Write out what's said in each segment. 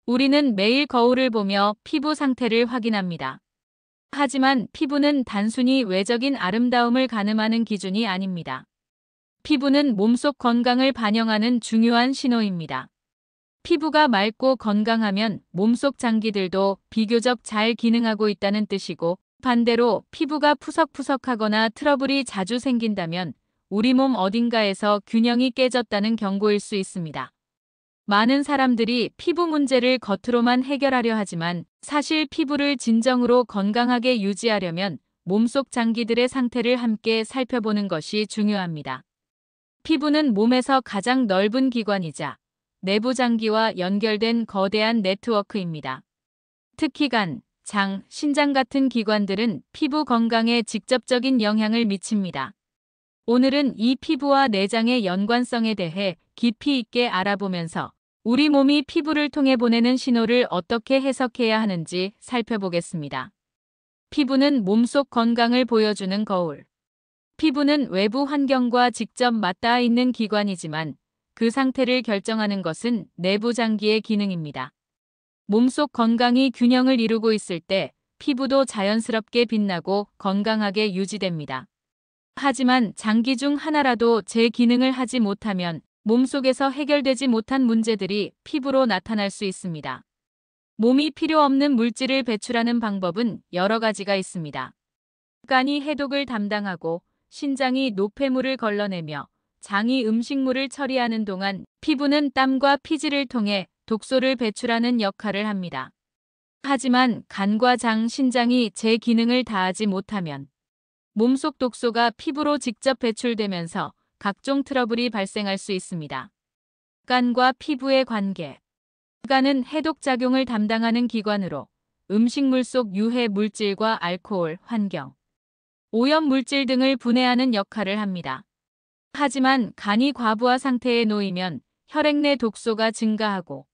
우리는 매일 거울을 보며 피부 상태를 확인합니다. 하지만 피부는 단순히 외적인 아름다움을 가늠하는 기준이 아닙니다. 피부는 몸속 건강을 반영하는 중요한 신호입니다. 피부가 맑고 건강하면 몸속 장기들도 비교적 잘 기능하고 있다는 뜻이고, 반대로 피부가 푸석푸석하거나 트러블이 자주 생긴다면 우리 몸 어딘가에서 균형이 깨졌다는 경고일 수 있습니다. 많은 사람들이 피부 문제를 겉으로만 해결하려 하지만, 사실 피부를 진정으로 건강하게 유지하려면 몸속 장기들의 상태를 함께 살펴보는 것이 중요합니다. 피부는 몸에서 가장 넓은 기관이자 내부 장기와 연결된 거대한 네트워크입니다. 특히 간, 장, 신장 같은 기관들은 피부 건강에 직접적인 영향을 미칩니다. 오늘은 이 피부와 내장의 연관성에 대해 깊이 있게 알아보면서 우리 몸이 피부를 통해 보내는 신호를 어떻게 해석해야 하는지 살펴보겠습니다. 피부는 몸속 건강을 보여주는 거울. 피부는 외부 환경과 직접 맞닿아 있는 기관이지만 그 상태를 결정하는 것은 내부 장기의 기능입니다. 몸속 건강이 균형을 이루고 있을 때 피부도 자연스럽게 빛나고 건강하게 유지됩니다. 하지만 장기 중 하나라도 제 기능을 하지 못하면 몸속에서 해결되지 못한 문제들이 피부로 나타날 수 있습니다. 몸이 필요 없는 물질을 배출하는 방법은 여러 가지가 있습니다. 간이 해독을 담당하고 신장이 노폐물을 걸러내며 장이 음식물을 처리하는 동안 피부는 땀과 피지를 통해 독소를 배출하는 역할을 합니다. 하지만 간과 장, 신장이 제 기능을 다하지 못하면 몸속 독소가 피부로 직접 배출되면서 각종 트러블이 발생할 수 있습니다. 간과 피부의 관계. 간은 해독작용을 담당하는 기관으로 음식물 속 유해 물질과 알코올, 환경, 오염 물질 등을 분해하는 역할을 합니다. 하지만 간이 과부하 상태에 놓이면 혈액 내 독소가 증가하고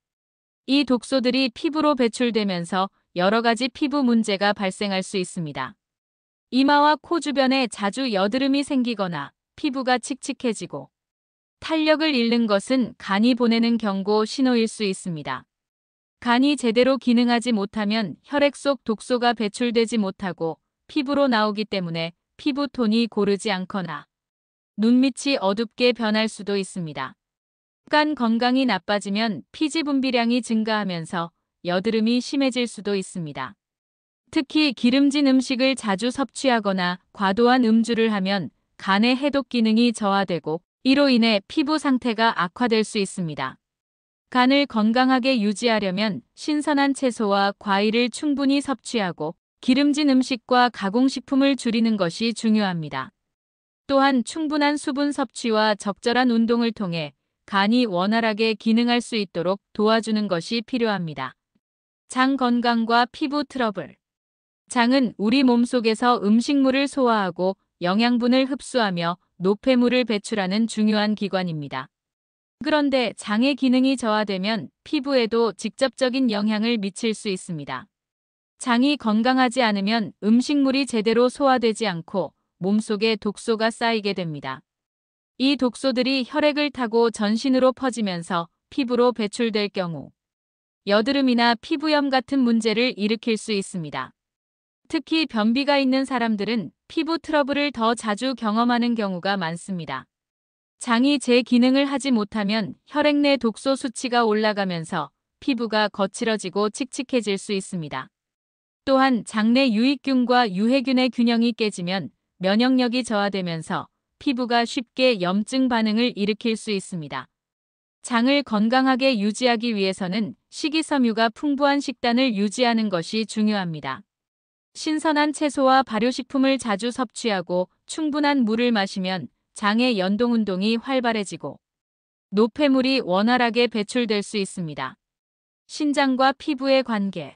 이 독소들이 피부로 배출되면서 여러 가지 피부 문제가 발생할 수 있습니다. 이마와 코 주변에 자주 여드름이 생기거나 피부가 칙칙해지고 탄력을 잃는 것은 간이 보내는 경고 신호일 수 있습니다. 간이 제대로 기능하지 못하면 혈액 속 독소가 배출되지 못하고 피부로 나오기 때문에 피부톤이 고르지 않거나 눈밑이 어둡게 변할 수도 있습니다. 간 건강이 나빠지면 피지 분비량이 증가하면서 여드름이 심해질 수도 있습니다. 특히 기름진 음식을 자주 섭취하거나 과도한 음주를 하면 간의 해독 기능이 저하되고 이로 인해 피부 상태가 악화될 수 있습니다. 간을 건강하게 유지하려면 신선한 채소와 과일을 충분히 섭취하고 기름진 음식과 가공식품을 줄이는 것이 중요합니다. 또한 충분한 수분 섭취와 적절한 운동을 통해 간이 원활하게 기능할 수 있도록 도와주는 것이 필요합니다. 장 건강과 피부 트러블. 장은 우리 몸속에서 음식물을 소화하고 영양분을 흡수하며 노폐물을 배출하는 중요한 기관입니다. 그런데 장의 기능이 저하되면 피부에도 직접적인 영향을 미칠 수 있습니다. 장이 건강하지 않으면 음식물이 제대로 소화되지 않고 몸속에 독소가 쌓이게 됩니다. 이 독소들이 혈액을 타고 전신으로 퍼지면서 피부로 배출될 경우 여드름이나 피부염 같은 문제를 일으킬 수 있습니다. 특히 변비가 있는 사람들은 피부 트러블을 더 자주 경험하는 경우가 많습니다. 장이 제 기능을 하지 못하면 혈액 내 독소 수치가 올라가면서 피부가 거칠어지고 칙칙해질 수 있습니다. 또한 장내 유익균과 유해균의 균형이 깨지면 면역력이 저하되면서 피부가 쉽게 염증 반응을 일으킬 수 있습니다. 장을 건강하게 유지하기 위해서는 식이섬유가 풍부한 식단을 유지하는 것이 중요합니다. 신선한 채소와 발효식품을 자주 섭취하고 충분한 물을 마시면 장의 연동운동이 활발해지고 노폐물이 원활하게 배출될 수 있습니다. 신장과 피부의 관계.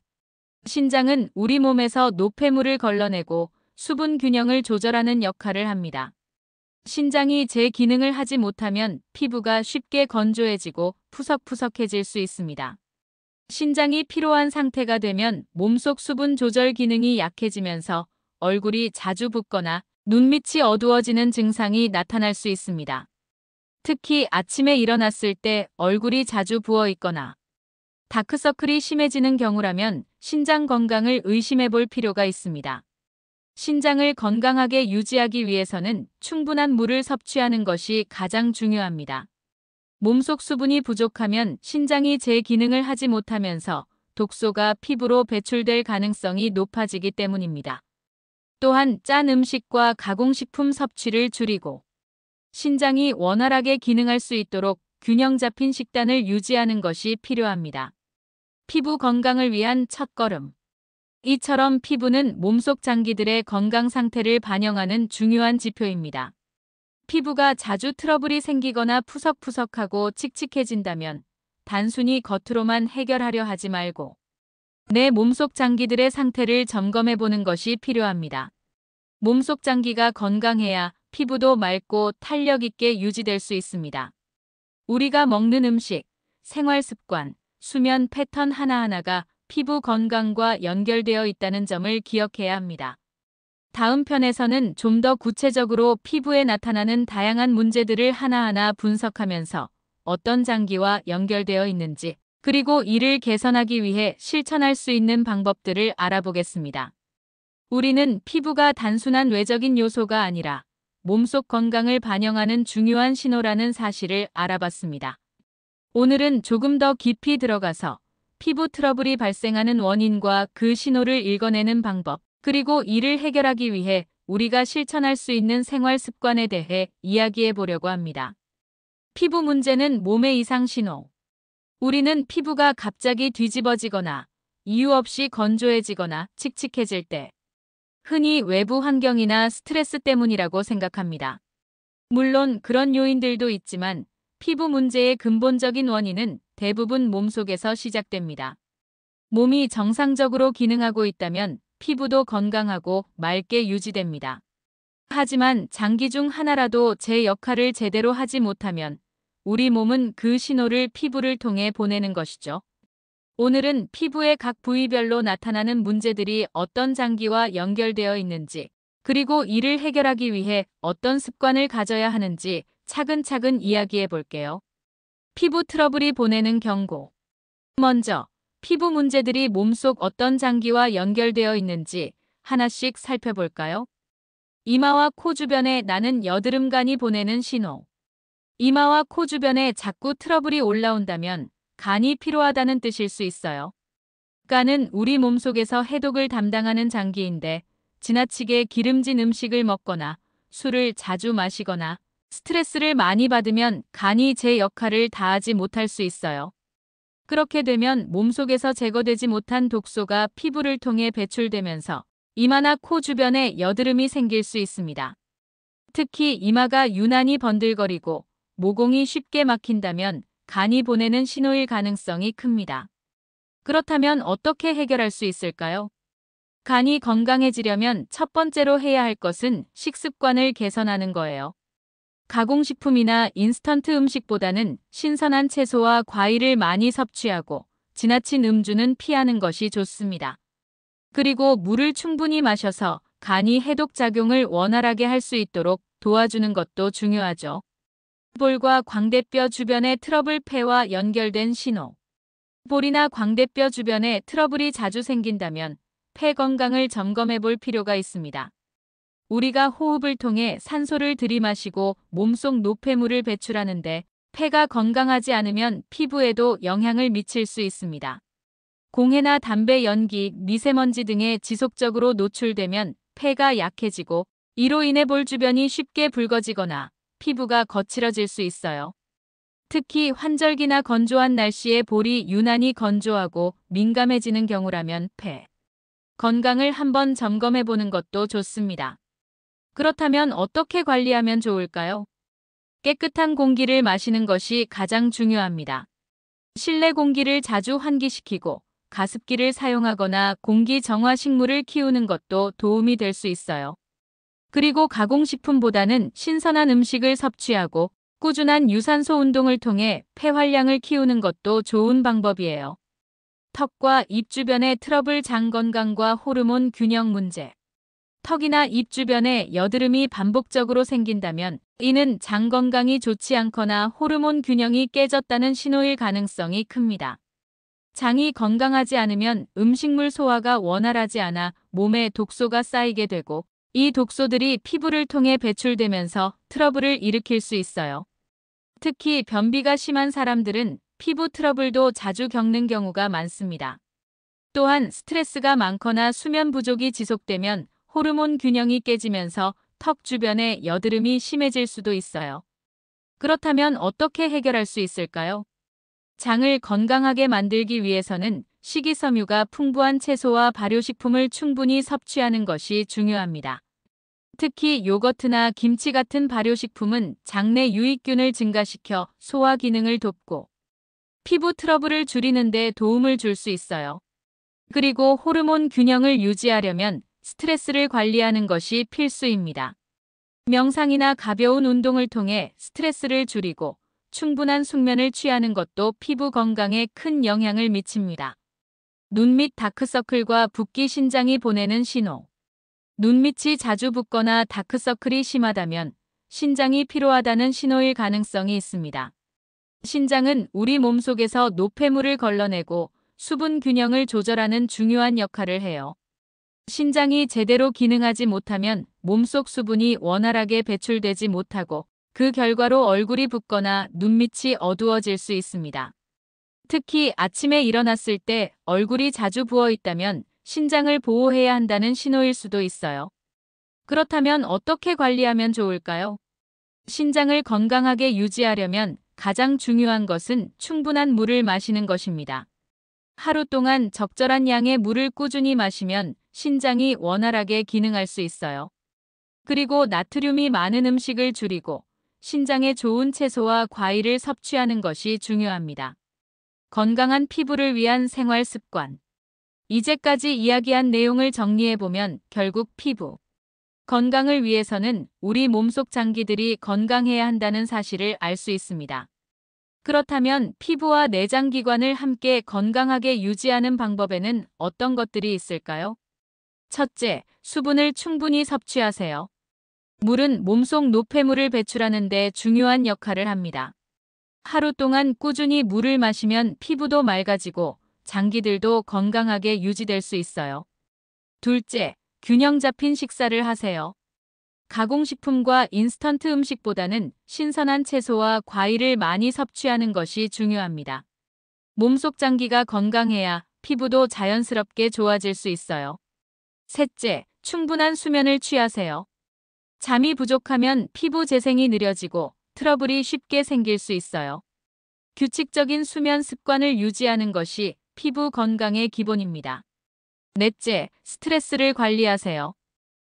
신장은 우리 몸에서 노폐물을 걸러내고 수분 균형을 조절하는 역할을 합니다. 신장이 제 기능을 하지 못하면 피부가 쉽게 건조해지고 푸석푸석해질 수 있습니다. 신장이 피로한 상태가 되면 몸속 수분 조절 기능이 약해지면서 얼굴이 자주 붓거나 눈밑이 어두워지는 증상이 나타날 수 있습니다. 특히 아침에 일어났을 때 얼굴이 자주 부어 있거나 다크서클이 심해지는 경우라면 신장 건강을 의심해 볼 필요가 있습니다. 신장을 건강하게 유지하기 위해서는 충분한 물을 섭취하는 것이 가장 중요합니다. 몸속 수분이 부족하면 신장이 제 기능을 하지 못하면서 독소가 피부로 배출될 가능성이 높아지기 때문입니다. 또한 짠 음식과 가공식품 섭취를 줄이고 신장이 원활하게 기능할 수 있도록 균형 잡힌 식단을 유지하는 것이 필요합니다. 피부 건강을 위한 첫걸음. 이처럼 피부는 몸속 장기들의 건강 상태를 반영하는 중요한 지표입니다. 피부가 자주 트러블이 생기거나 푸석푸석하고 칙칙해진다면 단순히 겉으로만 해결하려 하지 말고 내 몸속 장기들의 상태를 점검해 보는 것이 필요합니다. 몸속 장기가 건강해야 피부도 맑고 탄력 있게 유지될 수 있습니다. 우리가 먹는 음식, 생활 습관, 수면 패턴 하나하나가 피부 건강과 연결되어 있다는 점을 기억해야 합니다. 다음 편에서는 좀 더 구체적으로 피부에 나타나는 다양한 문제들을 하나하나 분석하면서 어떤 장기와 연결되어 있는지, 그리고 이를 개선하기 위해 실천할 수 있는 방법들을 알아보겠습니다. 우리는 피부가 단순한 외적인 요소가 아니라 몸속 건강을 반영하는 중요한 신호라는 사실을 알아봤습니다. 오늘은 조금 더 깊이 들어가서 피부 트러블이 발생하는 원인과 그 신호를 읽어내는 방법, 그리고 이를 해결하기 위해 우리가 실천할 수 있는 생활 습관에 대해 이야기해 보려고 합니다. 피부 문제는 몸의 이상 신호. 우리는 피부가 갑자기 뒤집어지거나 이유 없이 건조해지거나 칙칙해질 때 흔히 외부 환경이나 스트레스 때문이라고 생각합니다. 물론 그런 요인들도 있지만 피부 문제의 근본적인 원인은 대부분 몸속에서 시작됩니다. 몸이 정상적으로 기능하고 있다면 피부도 건강하고 맑게 유지됩니다. 하지만 장기 중 하나라도 제 역할을 제대로 하지 못하면 우리 몸은 그 신호를 피부를 통해 보내는 것이죠. 오늘은 피부의 각 부위별로 나타나는 문제들이 어떤 장기와 연결되어 있는지, 그리고 이를 해결하기 위해 어떤 습관을 가져야 하는지 차근차근 이야기해 볼게요. 피부 트러블이 보내는 경고. 먼저, 피부 문제들이 몸속 어떤 장기와 연결되어 있는지 하나씩 살펴볼까요? 이마와 코 주변에 나는 여드름간이 보내는 신호. 이마와 코 주변에 자꾸 트러블이 올라온다면 간이 피로하다는 뜻일 수 있어요. 간은 우리 몸속에서 해독을 담당하는 장기인데 지나치게 기름진 음식을 먹거나 술을 자주 마시거나 스트레스를 많이 받으면 간이 제 역할을 다하지 못할 수 있어요. 그렇게 되면 몸속에서 제거되지 못한 독소가 피부를 통해 배출되면서 이마나 코 주변에 여드름이 생길 수 있습니다. 특히 이마가 유난히 번들거리고 모공이 쉽게 막힌다면 간이 보내는 신호일 가능성이 큽니다. 그렇다면 어떻게 해결할 수 있을까요? 간이 건강해지려면 첫 번째로 해야 할 것은 식습관을 개선하는 거예요. 가공식품이나 인스턴트 음식보다는 신선한 채소와 과일을 많이 섭취하고 지나친 음주는 피하는 것이 좋습니다. 그리고 물을 충분히 마셔서 간이 해독작용을 원활하게 할 수 있도록 도와주는 것도 중요하죠. 볼과 광대뼈 주변의 트러블 폐와 연결된 신호. 볼이나 광대뼈 주변에 트러블이 자주 생긴다면 폐 건강을 점검해 볼 필요가 있습니다. 우리가 호흡을 통해 산소를 들이마시고 몸속 노폐물을 배출하는데 폐가 건강하지 않으면 피부에도 영향을 미칠 수 있습니다. 공해나 담배 연기, 미세먼지 등에 지속적으로 노출되면 폐가 약해지고 이로 인해 볼 주변이 쉽게 붉어지거나 피부가 거칠어질 수 있어요. 특히 환절기나 건조한 날씨에 볼이 유난히 건조하고 민감해지는 경우라면 폐 건강을 한번 점검해 보는 것도 좋습니다. 그렇다면 어떻게 관리하면 좋을까요? 깨끗한 공기를 마시는 것이 가장 중요합니다. 실내 공기를 자주 환기시키고 가습기를 사용하거나 공기 정화 식물을 키우는 것도 도움이 될 수 있어요. 그리고 가공식품보다는 신선한 음식을 섭취하고 꾸준한 유산소 운동을 통해 폐활량을 키우는 것도 좋은 방법이에요. 턱과 입 주변의 트러블, 장 건강과 호르몬 균형 문제. 턱이나 입 주변에 여드름이 반복적으로 생긴다면 이는 장 건강이 좋지 않거나 호르몬 균형이 깨졌다는 신호일 가능성이 큽니다. 장이 건강하지 않으면 음식물 소화가 원활하지 않아 몸에 독소가 쌓이게 되고 이 독소들이 피부를 통해 배출되면서 트러블을 일으킬 수 있어요. 특히 변비가 심한 사람들은 피부 트러블도 자주 겪는 경우가 많습니다. 또한 스트레스가 많거나 수면 부족이 지속되면 호르몬 균형이 깨지면서 턱 주변에 여드름이 심해질 수도 있어요. 그렇다면 어떻게 해결할 수 있을까요? 장을 건강하게 만들기 위해서는 식이섬유가 풍부한 채소와 발효식품을 충분히 섭취하는 것이 중요합니다. 특히 요거트나 김치 같은 발효식품은 장내 유익균을 증가시켜 소화 기능을 돕고 피부 트러블을 줄이는 데 도움을 줄 수 있어요. 그리고 호르몬 균형을 유지하려면 스트레스를 관리하는 것이 필수입니다. 명상이나 가벼운 운동을 통해 스트레스를 줄이고 충분한 숙면을 취하는 것도 피부 건강에 큰 영향을 미칩니다. 눈 밑 다크서클과 붓기 신장이 보내는 신호. 눈밑이 자주 붓거나 다크서클이 심하다면 신장이 피로하다는 신호일 가능성이 있습니다. 신장은 우리 몸속에서 노폐물을 걸러내고 수분 균형을 조절하는 중요한 역할을 해요. 신장이 제대로 기능하지 못하면 몸속 수분이 원활하게 배출되지 못하고 그 결과로 얼굴이 붓거나 눈밑이 어두워질 수 있습니다. 특히 아침에 일어났을 때 얼굴이 자주 부어 있다면 신장을 보호해야 한다는 신호일 수도 있어요. 그렇다면 어떻게 관리하면 좋을까요? 신장을 건강하게 유지하려면 가장 중요한 것은 충분한 물을 마시는 것입니다. 하루 동안 적절한 양의 물을 꾸준히 마시면 신장이 원활하게 기능할 수 있어요. 그리고 나트륨이 많은 음식을 줄이고 신장에 좋은 채소와 과일을 섭취하는 것이 중요합니다. 건강한 피부를 위한 생활 습관. 이제까지 이야기한 내용을 정리해보면 결국 피부 건강을 위해서는 우리 몸속 장기들이 건강해야 한다는 사실을 알 수 있습니다. 그렇다면 피부와 내장기관을 함께 건강하게 유지하는 방법에는 어떤 것들이 있을까요? 첫째, 수분을 충분히 섭취하세요. 물은 몸속 노폐물을 배출하는 데 중요한 역할을 합니다. 하루 동안 꾸준히 물을 마시면 피부도 맑아지고 장기들도 건강하게 유지될 수 있어요. 둘째, 균형 잡힌 식사를 하세요. 가공식품과 인스턴트 음식보다는 신선한 채소와 과일을 많이 섭취하는 것이 중요합니다. 몸속 장기가 건강해야 피부도 자연스럽게 좋아질 수 있어요. 셋째, 충분한 수면을 취하세요. 잠이 부족하면 피부 재생이 느려지고 트러블이 쉽게 생길 수 있어요. 규칙적인 수면 습관을 유지하는 것이 피부 건강의 기본입니다. 넷째, 스트레스를 관리하세요.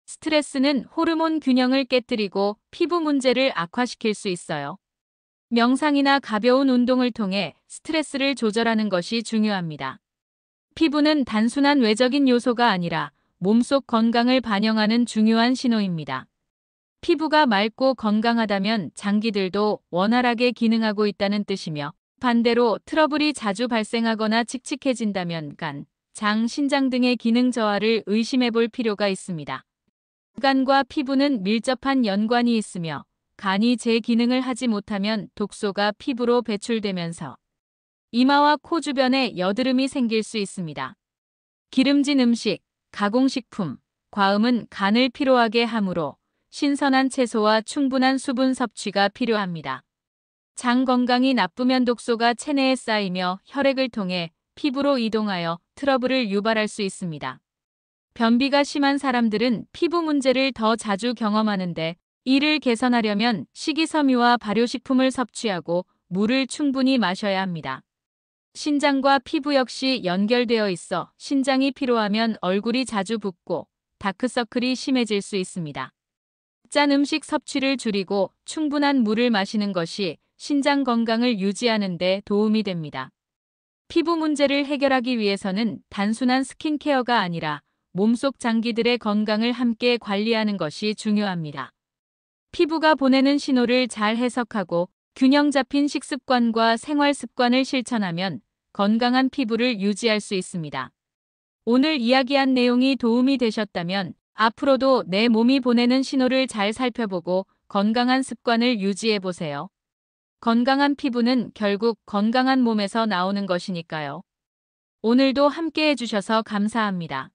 스트레스는 호르몬 균형을 깨뜨리고 피부 문제를 악화시킬 수 있어요. 명상이나 가벼운 운동을 통해 스트레스를 조절하는 것이 중요합니다. 피부는 단순한 외적인 요소가 아니라 몸속 건강을 반영하는 중요한 신호입니다. 피부가 맑고 건강하다면 장기들도 원활하게 기능하고 있다는 뜻이며 반대로 트러블이 자주 발생하거나 칙칙해진다면 간, 장, 신장 등의 기능 저하를 의심해 볼 필요가 있습니다. 간과 피부는 밀접한 연관이 있으며 간이 제 기능을 하지 못하면 독소가 피부로 배출되면서 이마와 코 주변에 여드름이 생길 수 있습니다. 기름진 음식, 가공식품, 과음은 간을 피로하게 하므로 신선한 채소와 충분한 수분 섭취가 필요합니다. 장 건강이 나쁘면 독소가 체내에 쌓이며 혈액을 통해 피부로 이동하여 트러블을 유발할 수 있습니다. 변비가 심한 사람들은 피부 문제를 더 자주 경험하는데 이를 개선하려면 식이섬유와 발효식품을 섭취하고 물을 충분히 마셔야 합니다. 신장과 피부 역시 연결되어 있어 신장이 피로하면 얼굴이 자주 붓고 다크서클이 심해질 수 있습니다. 짠 음식 섭취를 줄이고 충분한 물을 마시는 것이 신장 건강을 유지하는 데 도움이 됩니다. 피부 문제를 해결하기 위해서는 단순한 스킨케어가 아니라 몸속 장기들의 건강을 함께 관리하는 것이 중요합니다. 피부가 보내는 신호를 잘 해석하고 균형 잡힌 식습관과 생활 습관을 실천하면 건강한 피부를 유지할 수 있습니다. 오늘 이야기한 내용이 도움이 되셨다면 앞으로도 내 몸이 보내는 신호를 잘 살펴보고 건강한 습관을 유지해 보세요. 건강한 피부는 결국 건강한 몸에서 나오는 것이니까요. 오늘도 함께 해주셔서 감사합니다.